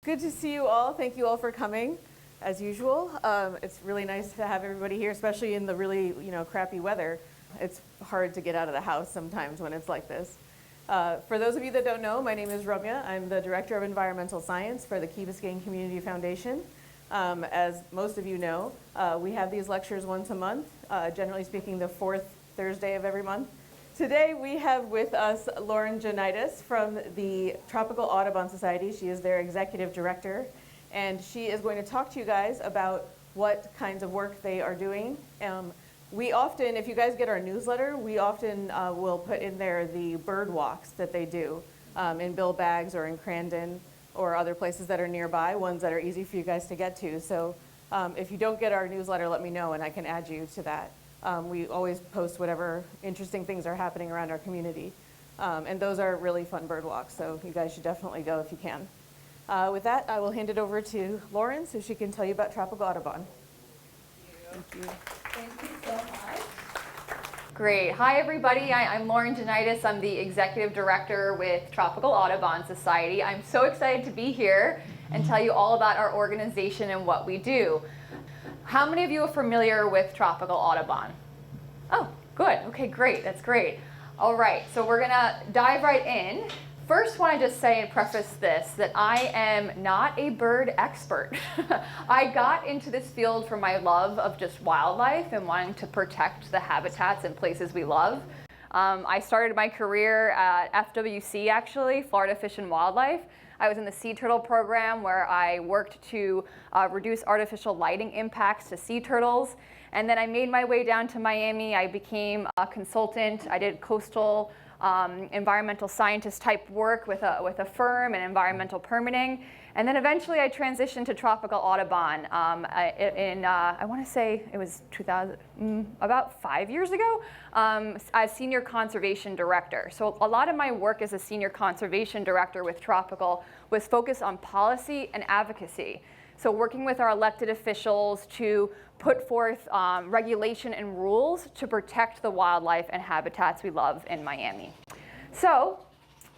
Good to see you all. Thank you all for coming, as usual. It's really nice to have everybody here, especially in the really crappy weather. It's hard to get out of the house sometimes when it's like this. For those of you that don't know, my name is Ramya. I'm the Director of Environmental Science for the Key Biscayne Community Foundation. As most of you know, we have these lectures once a month, generally speaking the fourth Thursday of every month. Today we have with us Lauren Jonaitis from the Tropical Audubon Society. She is their Executive Director, and she is going to talk to you guys about what kinds of work they are doing. We often, if you guys get our newsletter, we often will put in there the bird walks that they do in Bill Baggs or in Crandon or other places that are nearby, ones that are easy for you guys to get to. So if you don't get our newsletter, let me know and I can add you to that. We always post whatever interesting things are happening around our community. And those are really fun bird walks, so you guys should definitely go if you can. With that, I will hand it over to Lauren so she can tell you about Tropical Audubon. Thank you. Thank you so much. Great. Hi, everybody. I'm Lauren Jonaitis. I'm the Executive Director with Tropical Audubon Society. I'm so excited to be here and tell you all about our organization and what we do. How many of you are familiar with Tropical Audubon? Oh, good. Okay, great. That's great. All right, so we're going to dive right in. First, want to just say and preface this, that I am not a bird expert. I got into this field for my love of just wildlife and wanting to protect the habitats and places we love. I started my career at FWC, actually, Florida Fish and Wildlife. I was in the sea turtle program where I worked to reduce artificial lighting impacts to sea turtles. And then I made my way down to Miami. I became a consultant. I did coastal environmental scientist type work with a firm and environmental permitting. And then eventually I transitioned to Tropical Audubon I want to say it was about 5 years ago, as Senior Conservation Director. So a lot of my work as a Senior Conservation Director with Tropical was focused on policy and advocacy. So working with our elected officials to put forth regulation and rules to protect the wildlife and habitats we love in Miami. So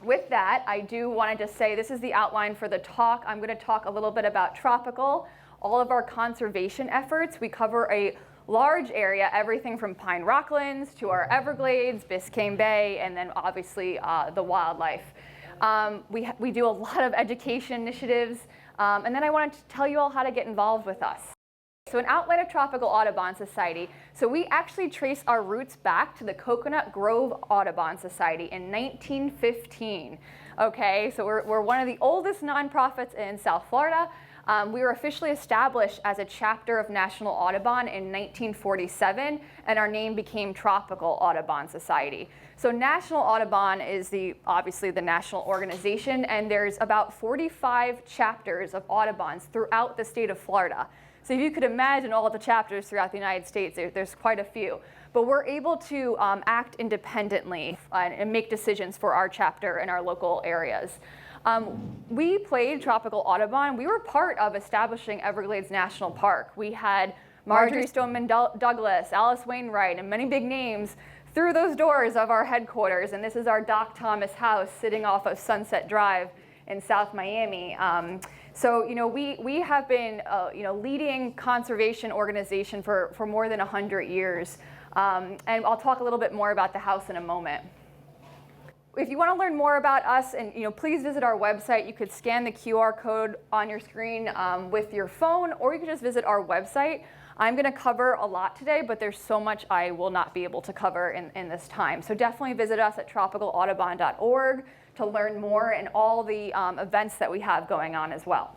with that, I do want to just say this is the outline for the talk. I'm going to talk a little bit about Tropical, all of our conservation efforts. We cover a large area, everything from pine rocklands to our Everglades, Biscayne Bay, and then obviously the wildlife. We do a lot of education initiatives, and then I wanted to tell you all how to get involved with us. So an outline of Tropical Audubon Society. So we actually trace our roots back to the Coconut Grove Audubon Society in 1915. Okay, so we're one of the oldest nonprofits in South Florida. We were officially established as a chapter of National Audubon in 1947, and our name became Tropical Audubon Society. So National Audubon is obviously the national organization, and there's about 45 chapters of Audubons throughout the state of Florida. So if you could imagine all of the chapters throughout the United States, there's quite a few. But we're able to act independently and make decisions for our chapter in our local areas. We played Tropical Audubon. We were part of establishing Everglades National Park. We had Marjorie Stoneman Douglas, Alice Wainwright, and many big names through those doors of our headquarters. And this is our Doc Thomas house sitting off of Sunset Drive in South Miami. So we have been leading conservation organization for more than 100 years. And I'll talk a little bit more about the house in a moment. If you want to learn more about us, and please visit our website. You could scan the QR code on your screen with your phone, or you could just visit our website. I'm going to cover a lot today, but there's so much I will not be able to cover in this time. So definitely visit us at tropicalaudubon.org to learn more and all the events that we have going on as well.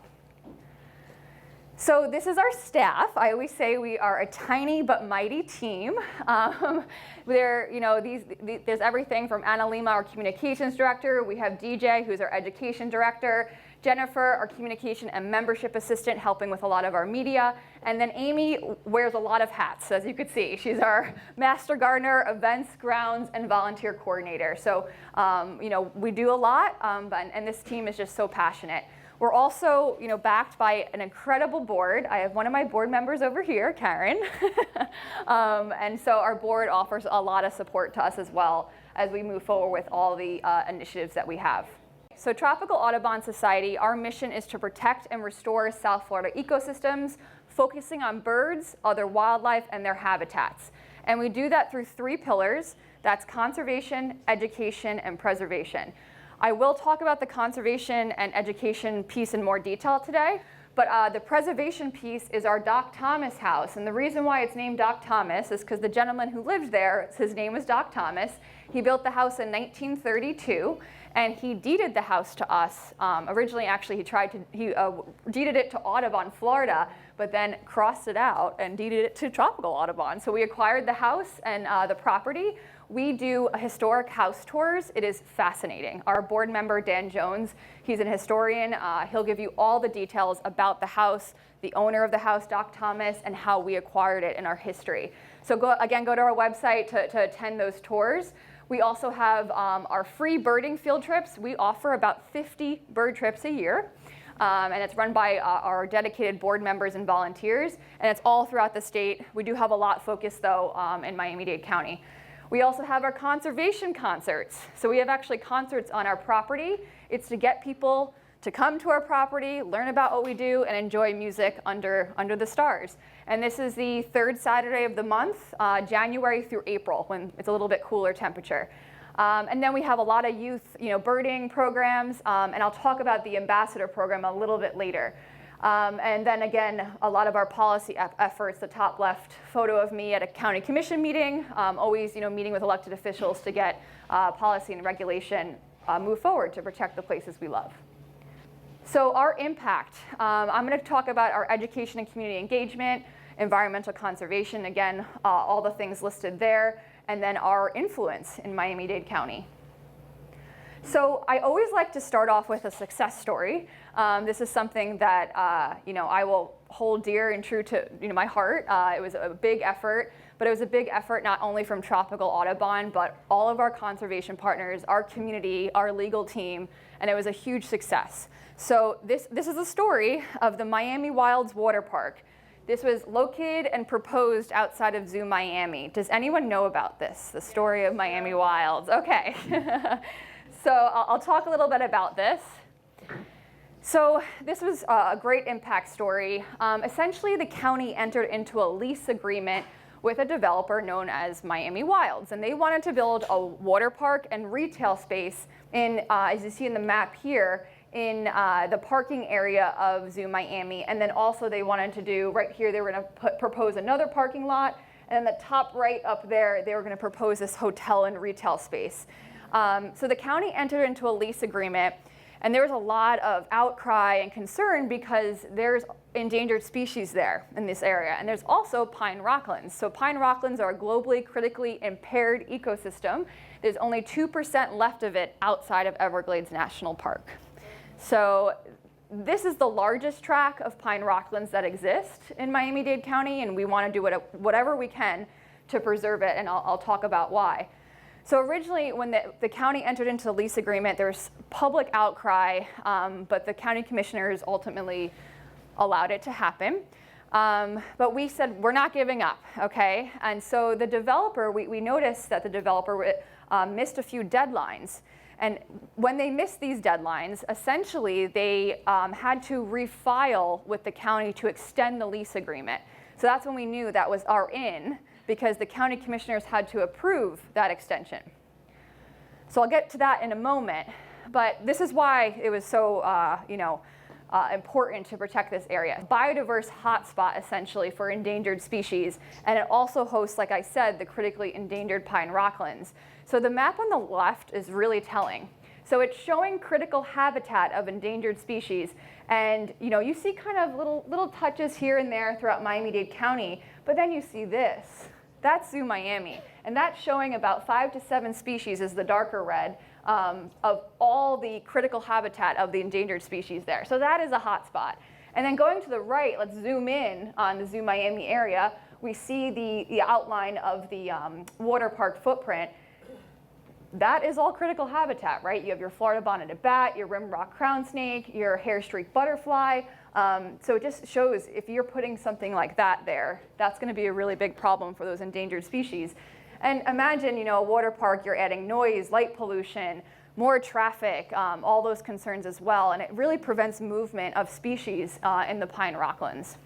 So this is our staff. I always say we are a tiny but mighty team. There's everything from Anna Lima, our communications director. We have DJ, who's our education director. Jennifer, our communication and membership assistant, helping with a lot of our media. And then Amy wears a lot of hats, as you could see. She's our master gardener, events, grounds, and volunteer coordinator. So, we do a lot, and this team is just so passionate. We're also, backed by an incredible board. I have one of my board members over here, Karen. And so our board offers a lot of support to us as well. as we move forward with all the initiatives that we have. So Tropical Audubon Society, our mission is to protect and restore South Florida ecosystems, focusing on birds, other wildlife, and their habitats. And we do that through 3 pillars. That's conservation, education, and preservation. I will talk about the conservation and education piece in more detail today, but the preservation piece is our Doc Thomas house. And the reason why it's named Doc Thomas is because the gentleman who lived there, his name was Doc Thomas. He built the house in 1932, and he deeded the house to us. Originally, actually, he deeded it to Audubon, Florida, but then crossed it out and deeded it to Tropical Audubon. So we acquired the house and the property. We do historic house tours. It is fascinating. Our board member, Dan Jones, he's an historian. He'll give you all the details about the house, the owner of the house, Doc Thomas, and how we acquired it in our history. So go to our website to attend those tours. We also have our free birding field trips. We offer about 50 bird trips a year. And it's run by our dedicated board members and volunteers. And it's all throughout the state. We do have a lot focused, though, in Miami-Dade County. We also have our conservation concerts. So we have actually concerts on our property. It's to get people to come to our property, learn about what we do, and enjoy music under the stars. And this is the 3rd Saturday of the month, January through April, when it's a little bit cooler temperature. And then we have a lot of youth, birding programs, and I'll talk about the ambassador program a little bit later. And then again, a lot of our policy efforts, the top left photo of me at a county commission meeting, always meeting with elected officials to get policy and regulation move forward to protect the places we love. So our impact, I'm going to talk about our education and community engagement, environmental conservation, again, all the things listed there, and then our influence in Miami-Dade County. So I always like to start off with a success story. This is something that I will hold dear and true to my heart. It was a big effort, but it was a big effort not only from Tropical Audubon, but all of our conservation partners, our community, our legal team, and it was a huge success. So this is a story of the Miami Wilds Water Park. This was located and proposed outside of Zoo Miami. Does anyone know about this, the story of Miami Wilds? Okay. So I'll talk a little bit about this. So this was a great impact story. Essentially, the county entered into a lease agreement with a developer known as Miami Wilds, and they wanted to build a water park and retail space in, as you see in the map here, in the parking area of Zoo Miami. And then also they wanted to do, right here, they were going to propose another parking lot. And then the top right up there, they were going to propose this hotel and retail space. So the county entered into a lease agreement, and there was a lot of outcry and concern because there's endangered species there in this area. And there's also pine rocklands. So pine rocklands are a globally critically impaired ecosystem. There's only 2% left of it outside of Everglades National Park. So this is the largest tract of pine rocklands that exist in Miami-Dade County, and we want to do whatever we can to preserve it, and I'll talk about why. So originally, when the county entered into the lease agreement, there was public outcry, but the county commissioners ultimately allowed it to happen. But we said, we're not giving up, okay? And so the developer, we noticed that the developer missed a few deadlines. And when they missed these deadlines, essentially they had to refile with the county to extend the lease agreement. So that's when we knew that was our in, because the county commissioners had to approve that extension. So I'll get to that in a moment, but this is why it was so important to protect this area. Biodiverse hotspot, essentially, for endangered species, and it also hosts, like I said, the critically endangered pine rocklands. So the map on the left is really telling. So it's showing critical habitat of endangered species, and you see kind of little touches here and there throughout Miami-Dade County, but then you see this. That's Zoo Miami, and that's showing about 5 to 7 species is the darker red of all the critical habitat of the endangered species there. So that is a hot spot. And then going to the right, let's zoom in on the Zoo Miami area. We see the outline of the water park footprint. That is all critical habitat, right? You have your Florida bonneted bat, your rimrock crown snake, your hair-streaked butterfly. So it just shows if you're putting something like that there, that's going to be a really big problem for those endangered species. And imagine, a water park, you're adding noise, light pollution, more traffic, all those concerns as well. And it really prevents movement of species in the pine rocklands.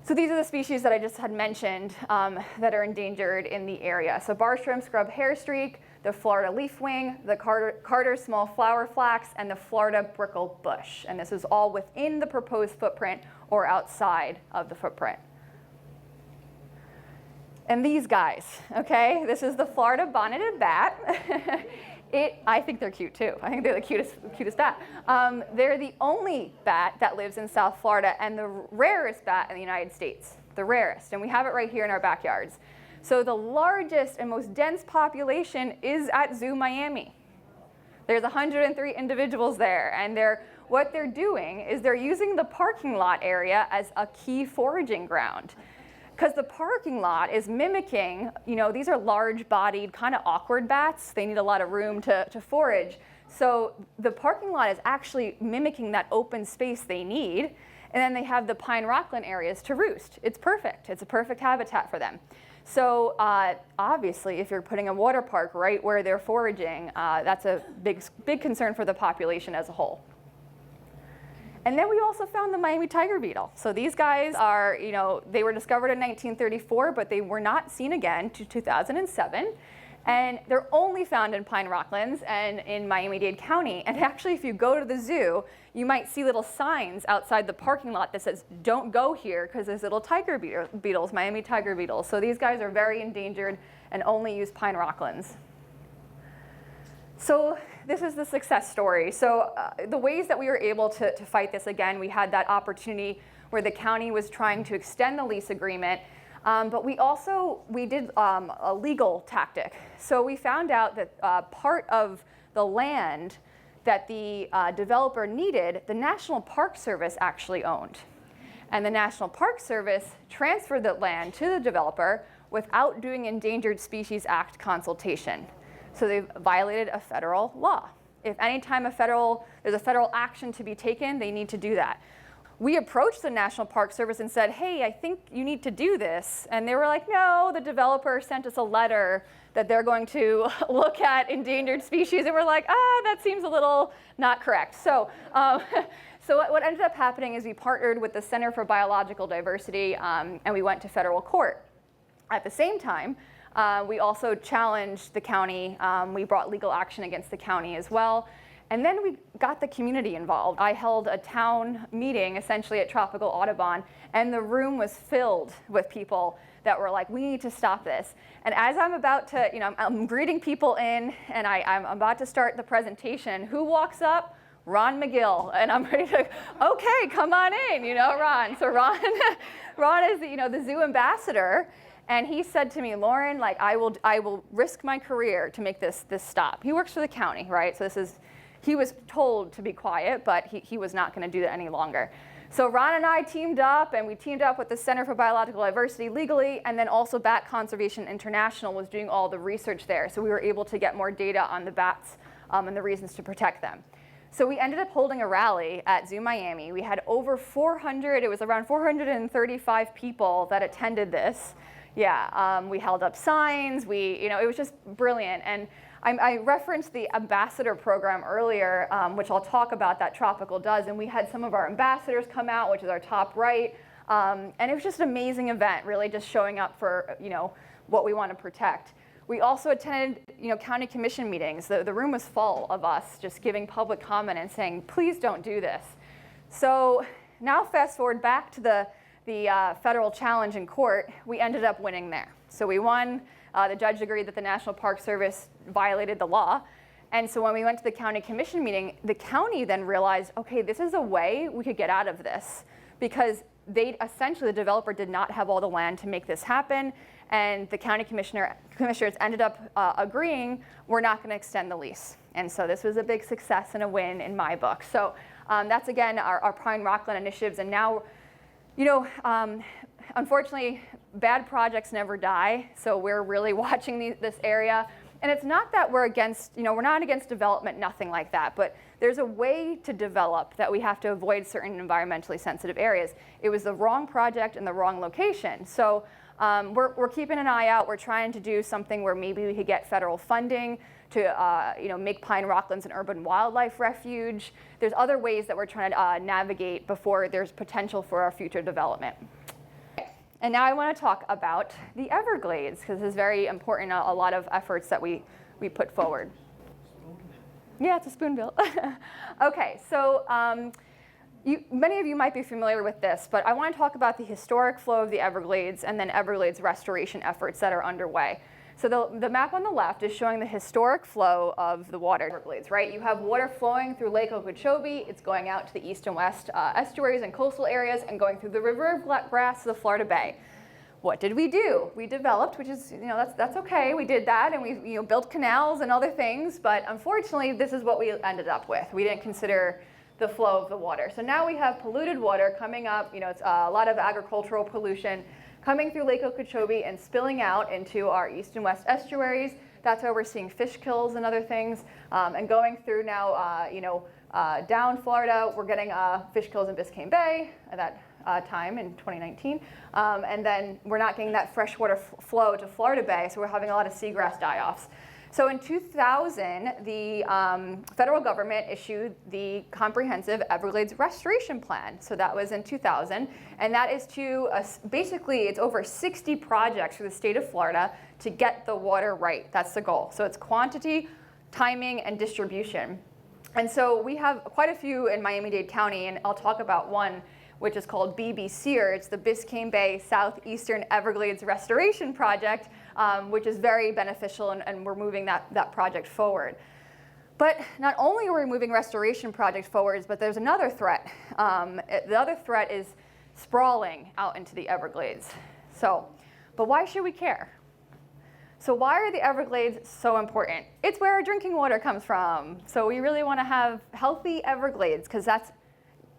So these are the species that I just had mentioned that are endangered in the area. So Barstrom scrub hairstreak, the Florida leafwing, the Carter small flower flax, and the Florida brickle bush. And this is all within the proposed footprint or outside of the footprint. And these guys, okay? This is the Florida bonneted bat. I think they're cute too. I think they're the cutest bat. They're the only bat that lives in South Florida and the rarest bat in the United States, the rarest. And we have it right here in our backyards. So the largest and most dense population is at Zoo Miami. There's 103 individuals there, and what they're doing is they're using the parking lot area as a key foraging ground. Because the parking lot is mimicking, these are large-bodied, kind of awkward bats. They need a lot of room to forage. So the parking lot is actually mimicking that open space they need. And then they have the pine rockland areas to roost. It's perfect. It's a perfect habitat for them. So obviously, if you're putting a water park right where they're foraging, that's a big concern for the population as a whole. And then we also found the Miami tiger beetle. So these guys are, they were discovered in 1934, but they were not seen again to 2007. And they're only found in pine rocklands and in Miami-Dade County. And actually, if you go to the zoo, you might see little signs outside the parking lot that says, "Don't go here," because there's little tiger beetles, Miami tiger beetles. So these guys are very endangered and only use pine rocklands. So this is the success story. So the ways that we were able to fight this, again, we had that opportunity where the county was trying to extend the lease agreement, but we did a legal tactic. So we found out that part of the land that the developer needed, the National Park Service actually owned. And the National Park Service transferred the land to the developer without doing Endangered Species Act consultation. So they've violated a federal law. If anytime there's a federal action to be taken, they need to do that. We approached the National Park Service and said, "Hey, I think you need to do this." And they were like, "No, the developer sent us a letter that they're going to look at endangered species." And we're like, that seems a little not correct. So what ended up happening is we partnered with the Center for Biological Diversity, and we went to federal court. At the same time, we also challenged the county. We brought legal action against the county as well. And then we got the community involved. I held a town meeting essentially at Tropical Audubon, and the room was filled with people that were like, "We need to stop this." And as I'm about to, I'm greeting people in, and I'm about to start the presentation, who walks up? Ron McGill. And I'm ready to, "Okay, come on in, Ron." So Ron is the zoo ambassador. And he said to me, "Lauren, I will risk my career to make this stop." He works for the county, right? So he was told to be quiet, but he was not going to do that any longer. So Ron and I teamed up, and we teamed up with the Center for Biological Diversity legally, and then also Bat Conservation International was doing all the research there. So we were able to get more data on the bats and the reasons to protect them. So we ended up holding a rally at Zoo Miami. We had over 400, it was around 435 people that attended this. Yeah, we held up signs. It was just brilliant. And I referenced the ambassador program earlier, which I'll talk about that Tropical does. And we had some of our ambassadors come out, which is our top right. And it was just an amazing event, really just showing up for what we want to protect. We also attended county commission meetings. The room was full of us just giving public comment and saying, "Please don't do this." So now fast forward back to the federal challenge in court. We ended up winning there. So we won. The judge agreed that the National Park Service violated the law. And so when we went to the county commission meeting, the county then realized, okay, this is a way we could get out of this, because the developer did not have all the land to make this happen. And the county commissioners ended up agreeing, we're not going to extend the lease. And so this was a big success and a win in my book. So that's, again, our Pine Rockland initiatives. And now, unfortunately, bad projects never die. So we're really watching this area. And it's not that we're against, we're not against development, nothing like that. But there's a way to develop that we have to avoid certain environmentally sensitive areas. It was the wrong project in the wrong location. So We're keeping an eye out. We're trying to do something where maybe we could get federal funding to make Pine Rocklands an urban wildlife refuge. There's other ways that we're trying to navigate before there's potential for our future development. And now I want to talk about the Everglades, because this is very important, a lot of efforts that we put forward. Yeah, it's a spoonbill. Okay, so many of you might be familiar with this, but I want to talk about the historic flow of the Everglades and then Everglades restoration efforts that are underway. So the map on the left is showing the historic flow of the water Everglades, right? You have water flowing through Lake Okeechobee. It's going out to the east and west estuaries and coastal areas and going through the River of Grass to the Florida Bay. What did we do? We developed, which is, that's okay. We did that, and we built canals and other things, but unfortunately, this is what we ended up with. We didn't consider the flow of the water. So now we have polluted water coming up, it's a lot of agricultural pollution coming through Lake Okeechobee and spilling out into our east and west estuaries. That's why we're seeing fish kills and other things. And going through now, down Florida, we're getting fish kills in Biscayne Bay at that time in 2019. And then we're not getting that freshwater flow to Florida Bay, so we're having a lot of seagrass die-offs. So in 2000, the federal government issued the Comprehensive Everglades Restoration Plan. So that was in 2000. And that is to, basically, it's over 60 projects for the state of Florida to get the water right. That's the goal. So it's quantity, timing, and distribution. And so we have quite a few in Miami-Dade County, and I'll talk about one, which is called BBCER. It's the Biscayne Bay Southeastern Everglades Restoration Project, which is very beneficial, and we're moving that project forward. But not only are we moving restoration projects forwards, but there's another threat. The other threat is sprawling out into the Everglades. But why should we care? So why are the Everglades so important? It's where our drinking water comes from. So we really want to have healthy Everglades, because that's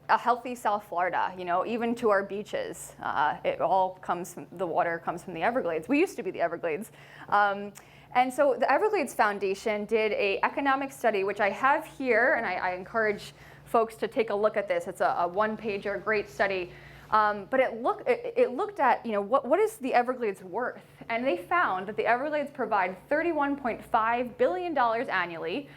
a healthy South Florida, even to our beaches. It all comes from, the water comes from the Everglades. We used to be the Everglades. And so the Everglades Foundation did an economic study, which I have here, and I encourage folks to take a look at this. It's a one-pager, great study. But it looked at, what is the Everglades worth? And they found that the Everglades provide $31.5 billion annually.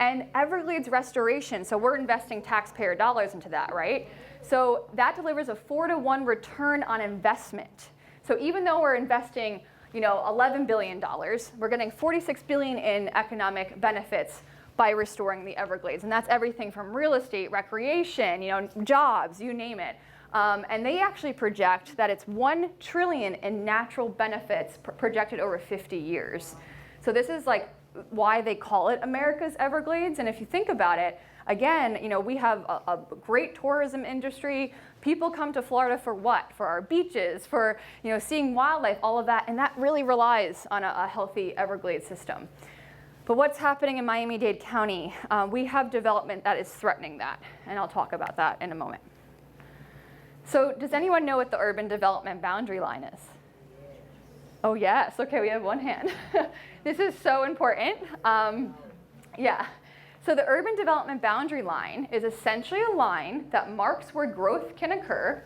And Everglades restoration, so we're investing taxpayer dollars into that, right? So that delivers a 4-to-1 return on investment. So even though we're investing, $11 billion, we're getting $46 billion in economic benefits by restoring the Everglades. And that's everything from real estate, recreation, jobs, you name it. And they actually project that it's $1 trillion in natural benefits projected over 50 years. So this is like why they call it America's Everglades. And if you think about it, again, we have a great tourism industry. People come to Florida for what? For our beaches, for seeing wildlife, all of that, and that really relies on a healthy Everglades system. But what's happening in Miami-Dade County? We have development that is threatening that, and I'll talk about that in a moment. So does anyone know what the urban development boundary line is? Oh yes, okay, we have one hand. This is so important. Yeah, so the urban development boundary line is essentially a line that marks where growth can occur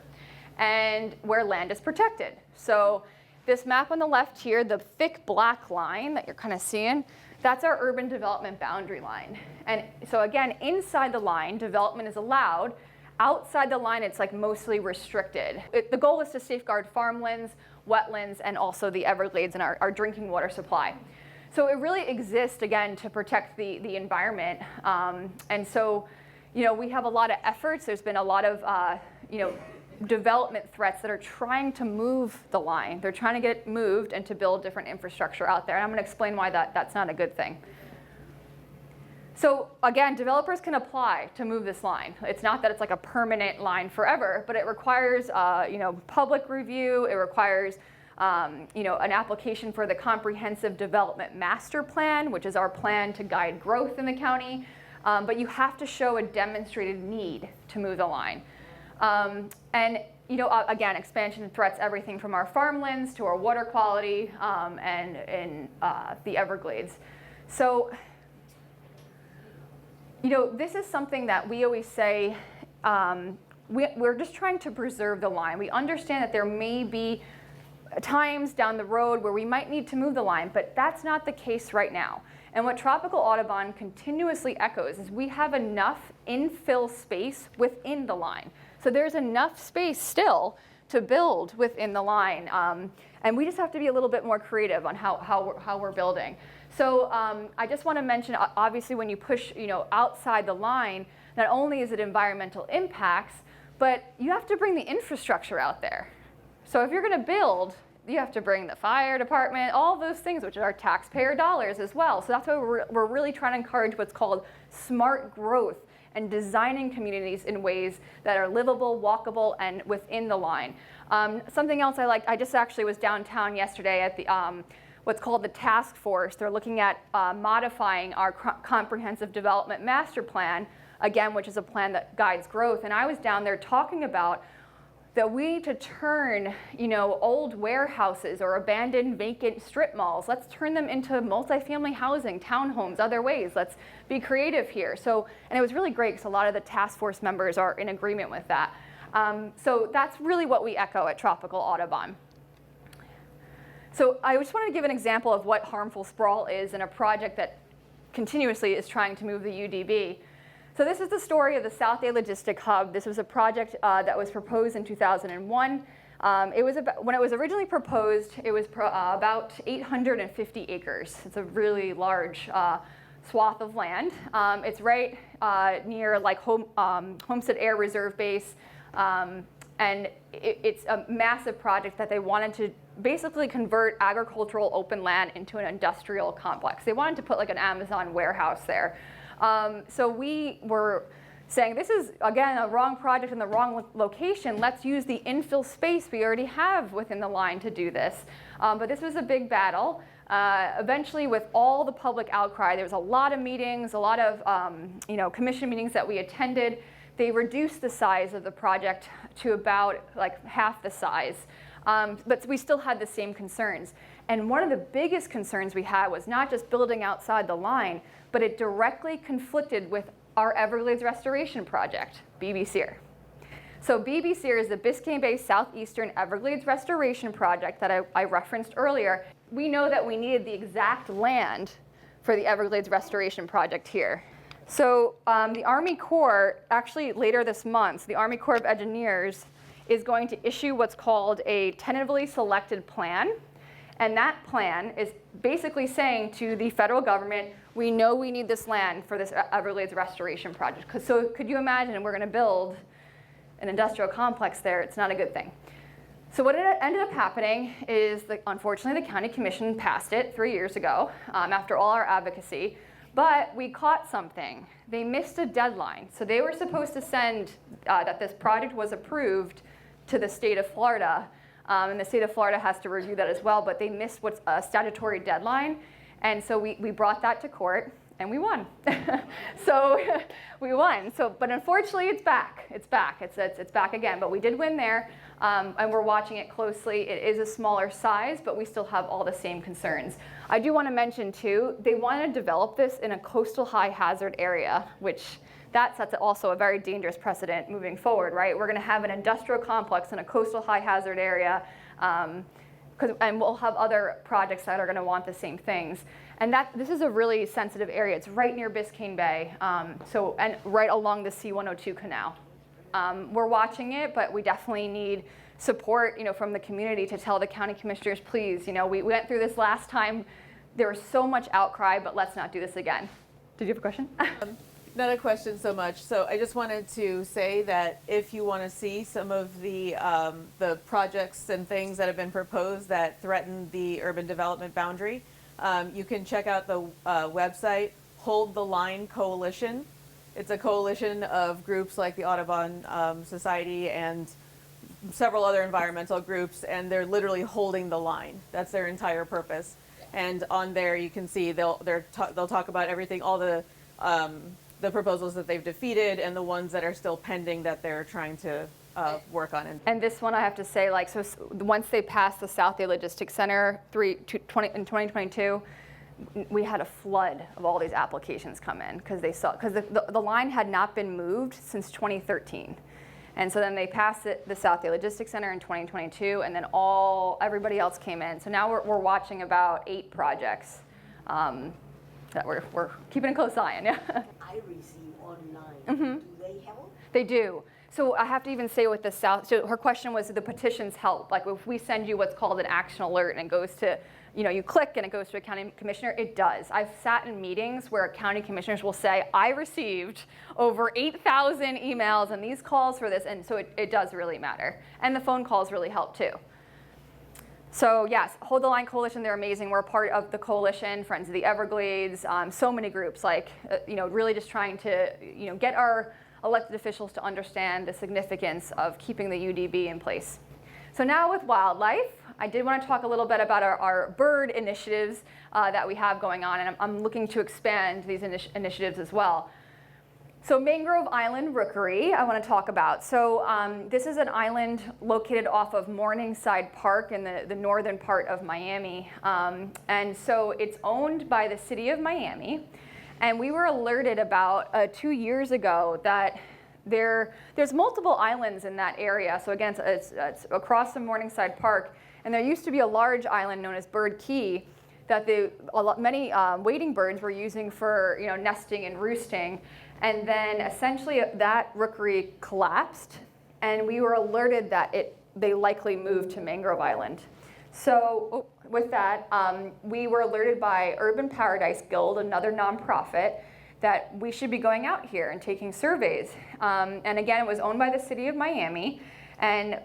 and where land is protected. So this map on the left here, the thick black line that you're kind of seeing, that's our urban development boundary line. And so again, inside the line, development is allowed. Outside the line, it's like mostly restricted. The goal is to safeguard farmlands, wetlands, and also the Everglades and our drinking water supply. So it really exists, again, to protect the environment. And so, we have a lot of efforts. There's been a lot of, development threats that are trying to move the line. They're trying to get it moved and to build different infrastructure out there. And I'm going to explain why that's not a good thing. So again, developers can apply to move this line. It's not that it's like a permanent line forever, but it requires public review. It requires an application for the Comprehensive Development Master Plan, which is our plan to guide growth in the county. But you have to show a demonstrated need to move the line. Again, expansion threats everything from our farmlands to our water quality and in the Everglades. So, this is something that we always say, we're just trying to preserve the line. We understand that there may be times down the road where we might need to move the line, but that's not the case right now. And what Tropical Audubon continuously echoes is we have enough infill space within the line. So there's enough space still to build within the line. And we just have to be a little bit more creative on how we're building. So I just want to mention, obviously, when you push outside the line, not only is it environmental impacts, but you have to bring the infrastructure out there. So if you're going to build, you have to bring the fire department, all those things, which are taxpayer dollars as well. So that's why we're really trying to encourage what's called smart growth and designing communities in ways that are livable, walkable, and within the line. Something else I liked, I just actually was downtown yesterday at the what's called the task force. They're looking at modifying our comprehensive development master plan, again, which is a plan that guides growth. And I was down there talking about that we need to turn, old warehouses or abandoned vacant strip malls, let's turn them into multifamily housing, townhomes, other ways. Let's be creative here. So, and it was really great because a lot of the task force members are in agreement with that. So that's really what we echo at Tropical Audubon. So I just wanted to give an example of what harmful sprawl is in a project that continuously is trying to move the UDB. So this is the story of the South Bay Logistic Hub. This was a project that was proposed in 2001. When it was originally proposed, it was about 850 acres. It's a really large swath of land. It's right near Homestead Air Reserve Base, and it's a massive project that they wanted to basically convert agricultural open land into an industrial complex. They wanted to put like an Amazon warehouse there. So we were saying this is, again, a wrong project in the wrong location. Let's use the infill space we already have within the line to do this. But this was a big battle. Eventually, with all the public outcry, there was a lot of meetings, a lot of commission meetings that we attended. They reduced the size of the project to about like half the size. But we still had the same concerns. And one of the biggest concerns we had was not just building outside the line, but it directly conflicted with our Everglades Restoration Project, BBSEER. So BBSEER is the Biscayne Bay Southeastern Everglades Restoration Project that I referenced earlier. We know that we needed the exact land for the Everglades Restoration Project here. So the Army Corps, actually later this month, the Army Corps of Engineers is going to issue what's called a tentatively selected plan. And that plan is basically saying to the federal government, we know we need this land for this Everglades Restoration Project. So could you imagine we're going to build an industrial complex there? It's not a good thing. So what ended up happening is, unfortunately, the county commission passed it 3 years ago after all our advocacy. But we caught something. They missed a deadline. So they were supposed to send that this project was approved to the state of Florida. And the state of Florida has to review that as well, but they missed what's a statutory deadline. And so we brought that to court, and we won. So we won. So, but unfortunately, it's back. It's back. It's back again. But we did win there, and we're watching it closely. It is a smaller size, but we still have all the same concerns. I do want to mention, too, they want to develop this in a coastal high hazard area, which that sets also a very dangerous precedent moving forward, right? We're going to have an industrial complex in a coastal high hazard area, and we'll have other projects that are going to want the same things. And this is a really sensitive area. It's right near Biscayne Bay, and right along the C-102 canal. We're watching it, but we definitely need support, from the community to tell the county commissioners, please, we went through this last time. There was so much outcry, but let's not do this again. Did you have a question? Not a question so much. So I just wanted to say that if you want to see some of the projects and things that have been proposed that threaten the urban development boundary, you can check out the website Hold the Line Coalition. It's a coalition of groups like the Audubon Society and several other environmental groups, and they're literally holding the line. That's their entire purpose. And on there, you can see they'll talk about everything, all the proposals that they've defeated and the ones that are still pending that they're trying to work on. And this one, I have to say, so once they passed the South Bay Logistics Center in 2022, we had a flood of all these applications come in because the line had not been moved since 2013. And so then they passed the South Day Logistics Center in 2022, and then everybody else came in. So now we're watching about 8 projects that we're keeping a close eye on. Yeah. I receive online. Mm-hmm. Do they help? They do. So I have to even say with the South, so her question was, do the petitions help? Like if we send you what's called an action alert and it goes to, you click and it goes to a county commissioner, it does. I've sat in meetings where county commissioners will say, I received over 8,000 emails and these calls for this, and so it does really matter. And the phone calls really help too. So yes, Hold the Line Coalition, they're amazing. We're a part of the coalition, Friends of the Everglades, so many groups, like, really just trying to, get our elected officials to understand the significance of keeping the UDB in place. So now with wildlife, I did want to talk a little bit about our bird initiatives that we have going on, and I'm looking to expand these initiatives as well. So Mangrove Island Rookery, I want to talk about. So this is an island located off of Morningside Park in the northern part of Miami. And so it's owned by the city of Miami. And we were alerted about 2 years ago that there's multiple islands in that area. So again, it's across the Morningside Park. And there used to be a large island known as Bird Key that many wading birds were using for nesting and roosting. And then essentially that rookery collapsed, and we were alerted that they likely moved to Mangrove Island. So with that, we were alerted by Urban Paradise Guild, another nonprofit, that we should be going out here and taking surveys. And again, it was owned by the city of Miami. And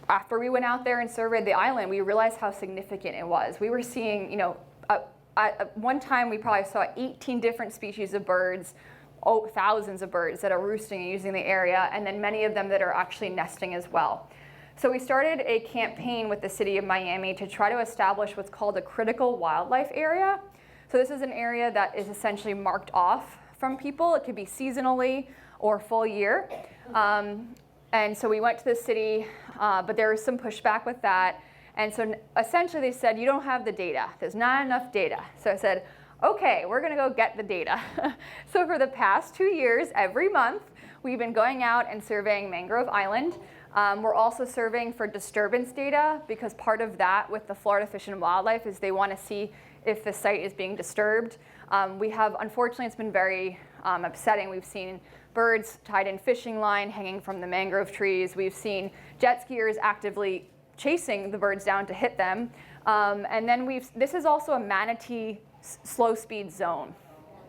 after we went out there and surveyed the island, we realized how significant it was. We were seeing, at one time we probably saw 18 different species of birds, thousands of birds that are roosting and using the area, and then many of them that are actually nesting as well. So we started a campaign with the city of Miami to try to establish what's called a critical wildlife area. So this is an area that is essentially marked off from people. It could be seasonally or full year. And so we went to the city, but there was some pushback with that. And so essentially they said, you don't have the data. There's not enough data. So I said, okay, we're gonna go get the data. So for the past 2 years, every month, we've been going out and surveying Mangrove Island. We're also surveying for disturbance data, because part of that with the Florida Fish and Wildlife is they wanna see if the site is being disturbed. Unfortunately, it's been very upsetting. We've seen birds tied in fishing line hanging from the mangrove trees. We've seen jet skiers actively chasing the birds down to hit them. And then this is also a manatee slow speed zone.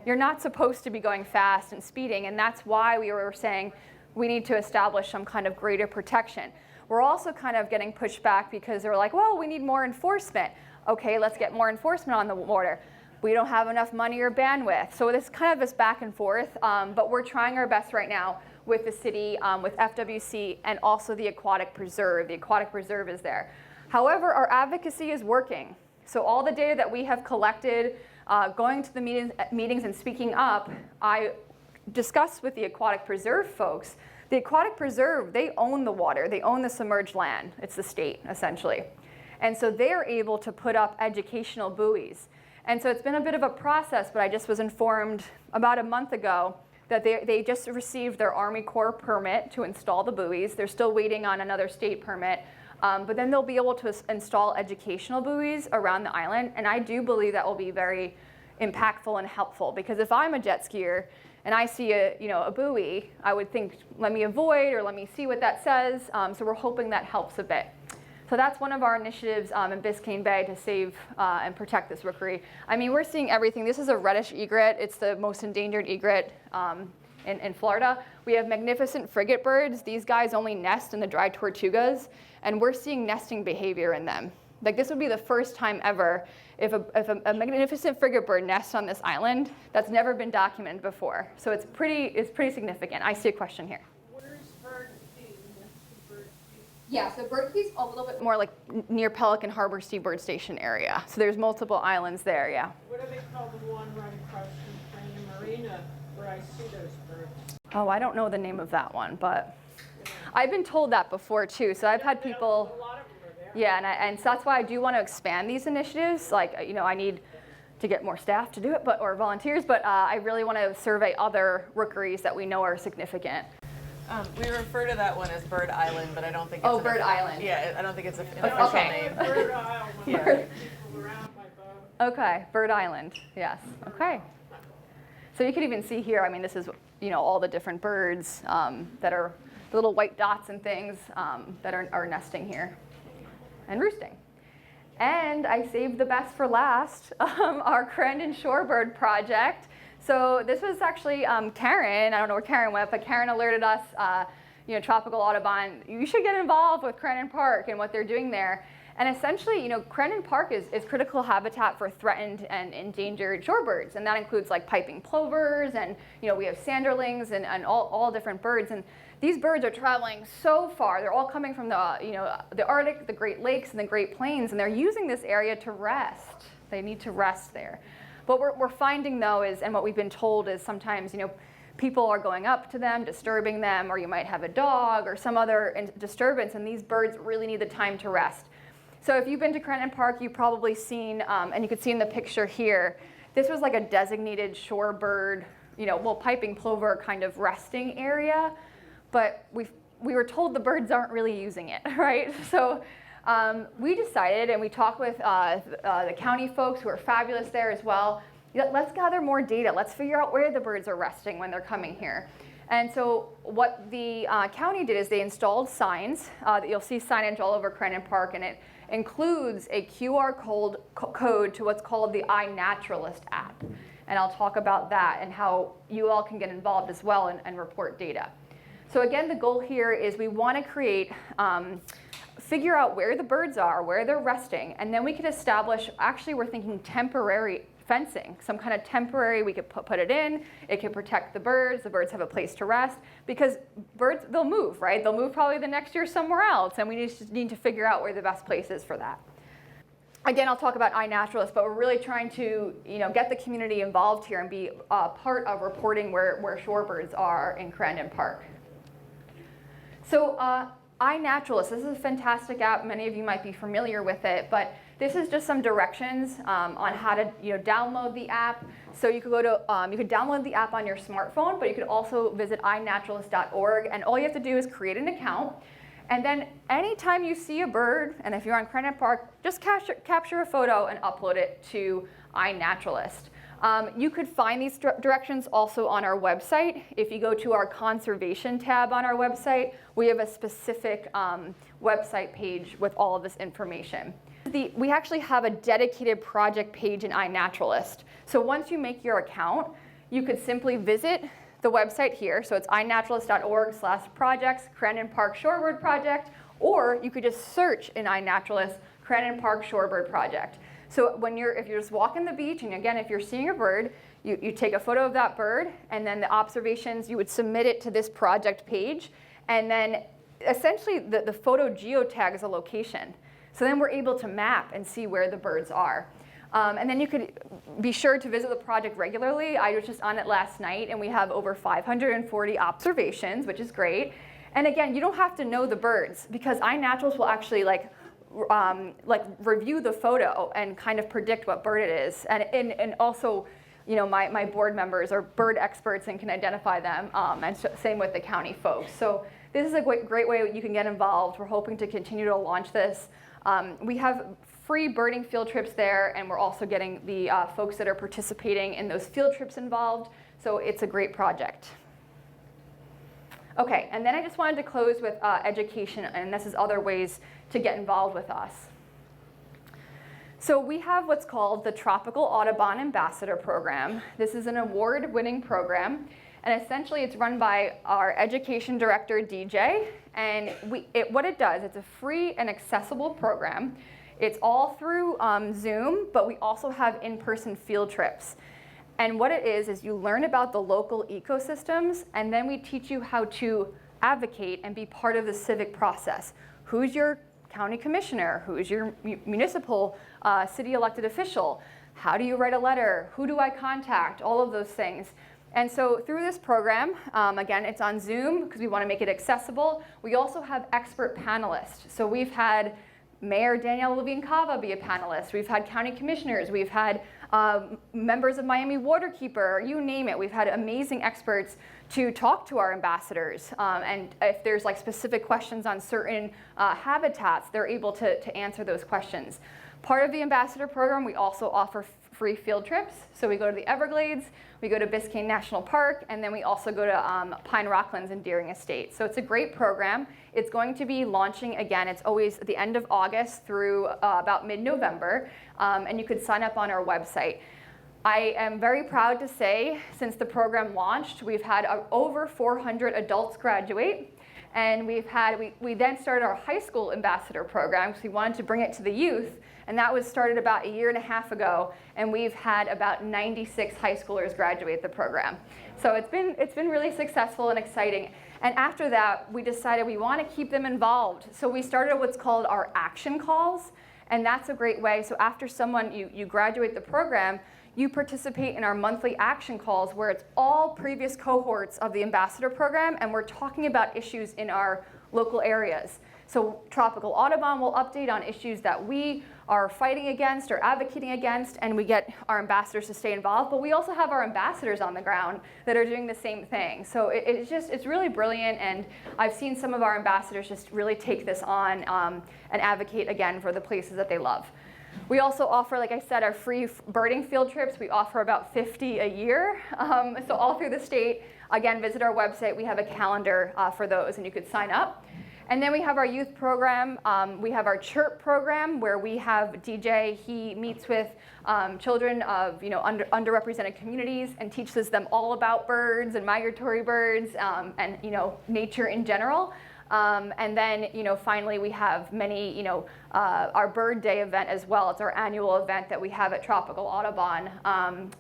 You're not supposed to be going fast and speeding, and that's why we were saying we need to establish some kind of greater protection. We're also kind of getting pushed back because they're like, well, we need more enforcement. Okay, let's get more enforcement on the water. We don't have enough money or bandwidth. So this kind of this back and forth, but we're trying our best right now with the city, with FWC, and also the Aquatic Preserve. The Aquatic Preserve is there. However, our advocacy is working. So all the data that we have collected, going to the meetings and speaking up, I discussed with the Aquatic Preserve folks. The Aquatic Preserve, they own the water. They own the submerged land. It's the state, essentially. And so they're able to put up educational buoys. And so it's been a bit of a process, but I just was informed about a month ago that they just received their Army Corps permit to install the buoys. They're still waiting on another state permit. But then they'll be able to install educational buoys around the island. And I do believe that will be very impactful and helpful, because if I'm a jet skier and I see a buoy, I would think, let me avoid or let me see what that says. So we're hoping that helps a bit. So that's one of our initiatives in Biscayne Bay to save and protect this rookery. I mean, we're seeing everything. This is a reddish egret. It's the most endangered egret in Florida. We have magnificent frigate birds. These guys only nest in the dry tortugas, and we're seeing nesting behavior in them. Like, this would be the first time ever if a magnificent frigate bird nests on this island. That's never been documented before. So it's pretty significant. I see a question here. Yeah, so Bird Key's a little bit more like near Pelican Harbor Seabird Station area. So there's multiple islands there, yeah. What do they call the one right across from the marina where I see those birds? Oh, I don't know the name of that one, but I've been told that before too. So I've had people, A lot of them are there. yeah, and so that's why I do want to expand these initiatives. Like, I need to get more staff to do it, or volunteers, but I really want to survey other rookeries that we know are significant. We refer to that one as Bird Island, but I don't think it's Oh, Bird Island. Yeah, I don't think it's an Okay. official name. Bird Isle, when Yeah. people around my boat. Okay, Bird Island, yes, okay. So you can even see here, I mean, this is, all the different birds that are the little white dots and things that are nesting here and roosting. And I saved the best for last, our Crandon Shorebird project. So this was actually Karen, I don't know where Karen went, but Karen alerted us, Tropical Audubon, you should get involved with Crandon Park and what they're doing there. And essentially, Crandon Park is critical habitat for threatened and endangered shorebirds. And that includes like piping plovers and, we have sanderlings and all different birds. And these birds are traveling so far. They're all coming from the Arctic, the Great Lakes, and the Great Plains, and they're using this area to rest. They need to rest there. What we're finding though is, and what we've been told is sometimes, people are going up to them, disturbing them, or you might have a dog or some other disturbance, and these birds really need the time to rest. So if you've been to Crandon Park, you've probably seen, and you can see in the picture here, this was like a designated shorebird, piping plover kind of resting area, but we were told the birds aren't really using it, right? So we decided, and we talked with the county folks who are fabulous there as well, let's gather more data. Let's figure out where the birds are resting when they're coming here. And so what the county did is they installed signs. You'll see signage all over Crandon Park, and it includes a QR code to what's called the iNaturalist app. And I'll talk about that and how you all can get involved as well and report data. So again, the goal here is we want to create, figure out where the birds are, where they're resting, and then we could establish, actually we're thinking temporary fencing, some kind of temporary, we could put it in, it could protect the birds have a place to rest, because birds, they'll move, right? They'll move probably the next year somewhere else, and we just need to figure out where the best place is for that. Again, I'll talk about iNaturalist, but we're really trying to get the community involved here and be part of reporting where shorebirds are in Crandon Park. So iNaturalist, this is a fantastic app. Many of you might be familiar with it, but this is just some directions on how to download the app. So you could go to, you could download the app on your smartphone, but you could also visit iNaturalist.org, and all you have to do is create an account. And then anytime you see a bird, and if you're on Crandon Park, just capture a photo and upload it to iNaturalist. You could find these directions also on our website. If you go to our conservation tab on our website, we have a specific website page with all of this information. We actually have a dedicated project page in iNaturalist. So once you make your account, you could simply visit the website here. So it's iNaturalist.org/projects, Crandon Park Shorebird Project, or you could just search in iNaturalist, Crandon Park Shorebird Project. So if you're just walking the beach, and again, if you're seeing a bird, you take a photo of that bird, and then the observations, you would submit it to this project page, and then essentially the photo geotags a location. So then we're able to map and see where the birds are. And then you could be sure to visit the project regularly. I was just on it last night, and we have over 540 observations, which is great. And again, you don't have to know the birds, because iNaturalist will actually review the photo and kind of predict what bird it is. And also, my board members are bird experts and can identify them, and same with the county folks. So this is a great way you can get involved. We're hoping to continue to launch this. We have free birding field trips there, and we're also getting the folks that are participating in those field trips involved. So it's a great project. Okay, and then I just wanted to close with education, and this is other ways to get involved with us. So we have what's called the Tropical Audubon Ambassador Program. This is an award-winning program, and essentially it's run by our education director, DJ, and what it does, it's a free and accessible program. It's all through Zoom, but we also have in-person field trips. And what it is you learn about the local ecosystems, and then we teach you how to advocate and be part of the civic process. Who's your county commissioner? Who's your municipal city elected official? How do you write a letter? Who do I contact? All of those things. And so through this program, again, it's on Zoom because we want to make it accessible. We also have expert panelists. So we've had Mayor Danielle Levine-Cava be a panelist. We've had county commissioners. We've had members of Miami Waterkeeper, you name it. We've had amazing experts to talk to our ambassadors. And if there's like specific questions on certain habitats, they're able to answer those questions. Part of the ambassador program, we also offer free field trips. So we go to the Everglades, we go to Biscayne National Park, and then we also go to Pine Rocklands and Deering Estate. So it's a great program. It's going to be launching again. It's always at the end of August through about mid-November, and you could sign up on our website. I am very proud to say, since the program launched, we've had over 400 adults graduate. And we then started our high school ambassador program because we wanted to bring it to the youth. And that was started about a year and a half ago. And we've had about 96 high schoolers graduate the program. So it's been really successful and exciting. And after that, we decided we want to keep them involved. So we started what's called our action calls. And that's a great way. So after you graduate the program, you participate in our monthly action calls where it's all previous cohorts of the ambassador program, and we're talking about issues in our local areas. So Tropical Audubon will update on issues that we are fighting against or advocating against, and we get our ambassadors to stay involved. But we also have our ambassadors on the ground that are doing the same thing. So it's really brilliant, and I've seen some of our ambassadors just really take this on and advocate again for the places that they love. We also offer, like I said, our free birding field trips. We offer about 50 a year, so all through the state. Again, visit our website. We have a calendar for those, and you could sign up. And then we have our youth program. We have our CHIRP program, where we have DJ. He meets with children of underrepresented communities and teaches them all about birds and migratory birds and nature in general. And then, finally, we have many, our Bird Day event as well. It's our annual event that we have at Tropical Audubon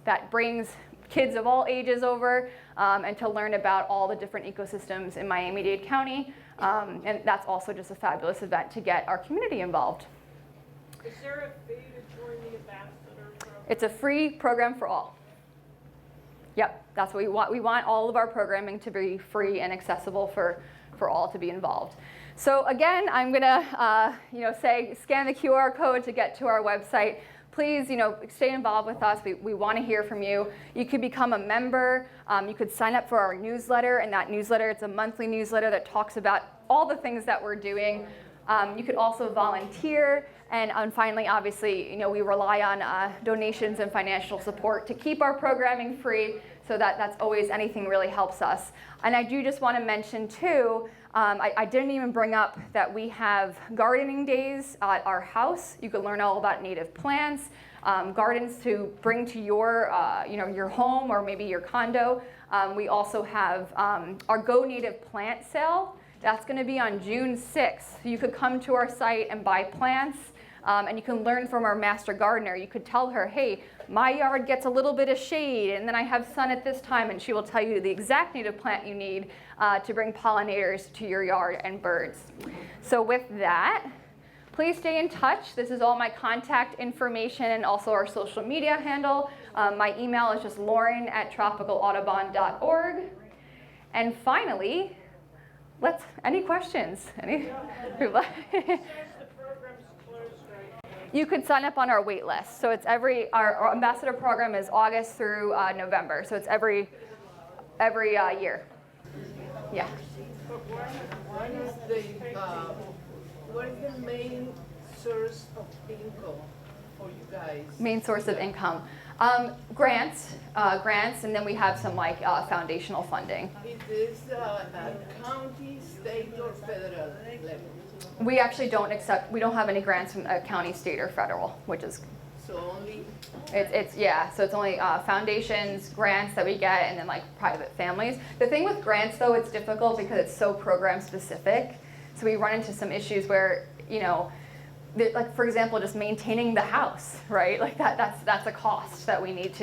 that brings kids of all ages over and to learn about all the different ecosystems in Miami-Dade County. And that's also just a fabulous event to get our community involved. Is there a fee to join the ambassador program? It's a free program for all. Yep, that's what we want. We want all of our programming to be free and accessible for all to be involved. So again, I'm gonna say scan the QR code to get to our website. Please, stay involved with us. We want to hear from you. You could become a member. You could sign up for our newsletter, and that newsletter, it's a monthly newsletter that talks about all the things that we're doing. You could also volunteer, and finally, obviously, we rely on donations and financial support to keep our programming free. So that's always, anything really helps us. And I do just want to mention too, I didn't even bring up that we have gardening days at our house. You can learn all about native plants, gardens to bring to your home or maybe your condo. We also have our Go Native plant sale. That's going to be on June 6th. So you could come to our site and buy plants. And you can learn from our master gardener. You could tell her, hey, my yard gets a little bit of shade, and then I have sun at this time, and she will tell you the exact native plant you need to bring pollinators to your yard and birds. So with that, please stay in touch. This is all my contact information and also our social media handle. My email is just lauren@tropicalaudubon.org. And finally, any questions? You could sign up on our wait list. So it's our ambassador program is August through November. So it's every year. Yeah. What is the main source of income for you guys? Main source of income. Grants, and then we have some foundational funding. Is this at county, state, or federal level? We actually we don't have any grants from county, state, or federal, which is. So only. So it's only foundations, grants that we get, and then private families. The thing with grants though, it's difficult because it's so program specific. So we run into some issues where, for example, just maintaining the house, right? That's a cost that we need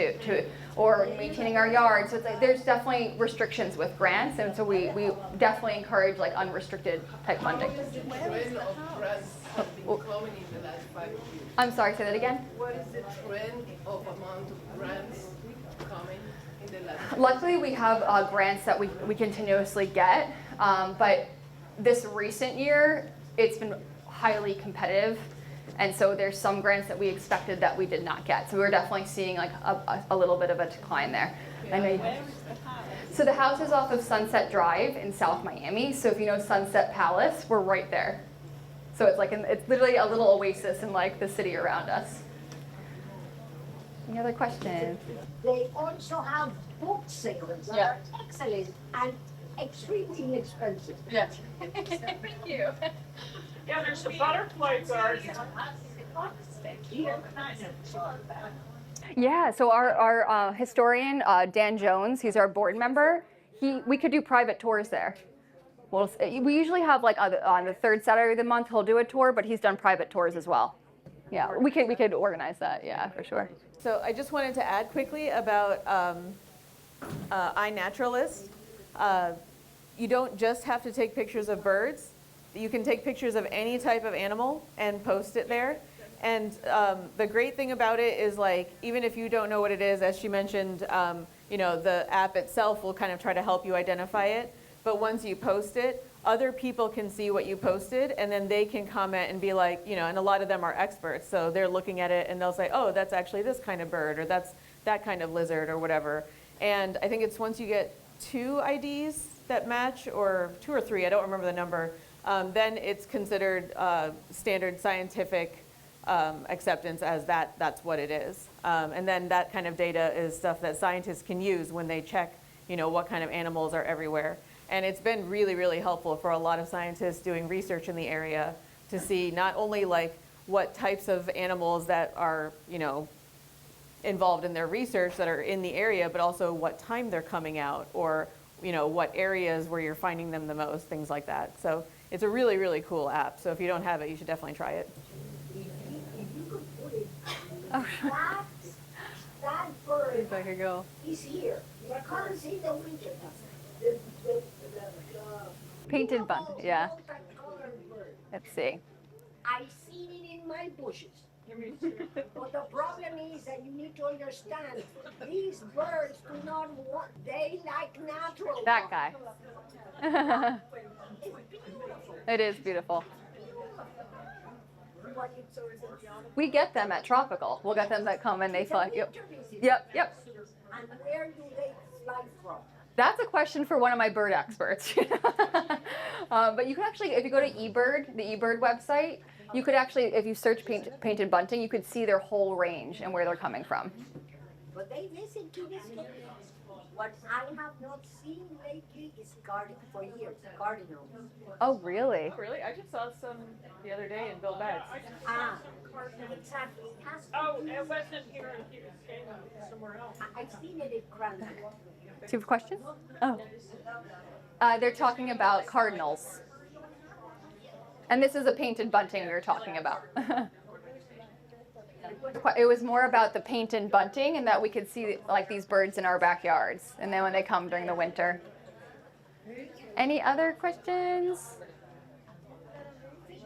or maintaining our yard. So it's there's definitely restrictions with grants, and so we definitely encourage unrestricted type funding. How is the trend of grants have been coming in the last 5 years? I'm sorry, say that again? What is the trend of amount of grants coming in the last 5 years? Luckily, we have grants that we continuously get, but this recent year, it's been highly competitive. And so there's some grants that we expected that we did not get. So we were definitely seeing like a little bit of a decline there. I know. So the house is off of Sunset Drive in South Miami. So if you know Sunset Palace, we're right there. So it's like it's literally a little oasis in like the city around us. Any other questions? They also have book sales that are excellent and extremely inexpensive. Yes. Thank you. Yeah, there's the butterfly garden. Yeah, so our historian, Dan Jones, he's our board member. We could do private tours there. Well, we usually have like on the third Saturday of the month, he'll do a tour, but he's done private tours as well. Yeah, we could organize that, yeah, for sure. So I just wanted to add quickly about iNaturalist. You don't just have to take pictures of birds. You can take pictures of any type of animal and post it there. And the great thing about it is, like, even if you don't know what it is, as she mentioned, the app itself will kind of try to help you identify it. But once you post it, other people can see what you posted, and then they can comment and be like, and a lot of them are experts. So they're looking at it and they'll say, oh, that's actually this kind of bird, or that's that kind of lizard, or whatever. And I think it's once you get 2 IDs that match, or 2 or 3, I don't remember the number, then it's considered standard scientific acceptance as that's what it is. And then that kind of data is stuff that scientists can use when they check, what kind of animals are everywhere. And it's been really, really helpful for a lot of scientists doing research in the area to see not only like what types of animals that are, involved in their research that are in the area, but also what time they're coming out, or, what areas where you're finding them the most, things like that. So it's a really, really cool app. So if you don't have it, you should definitely try it. If you could put it, that bird I could go. is here. You can't see the winter. Painted bun, yeah. Multicolored bird. Let's see. I've seen it in my bushes. But the problem is that you need to understand, these birds do not want, they like natural. That guy. It's beautiful. It is beautiful. But it's We get them at Tropical. We'll get them that come and they fly. Yep. winter visit. Yep. And where do they fly from? That's a question for one of my bird experts. But you can actually, if you go to eBird, the eBird website, you could actually, if you search painted bunting, you could see their whole range and where they're coming from. But they listen to this. What I have not seen lately is cardinals. Oh, really? Really? I just saw some the other day in Bill Bags. Ah, exactly. It has to Oh, be- it wasn't here, it came somewhere else. I've seen it at Cranbrook. Do you have questions? Oh. They're talking about cardinals. And this is a painted bunting we were talking about. It was more about the painted bunting and that we could see like these birds in our backyards. And then when they come during the winter. Any other questions?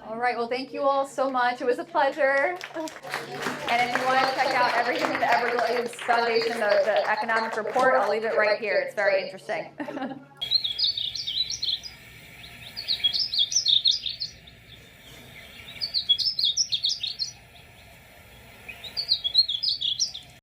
All right, well, thank you all so much. It was a pleasure. And if you want to check out everything at the Everglades Foundation, the economic report, I'll leave it right here. It's very interesting.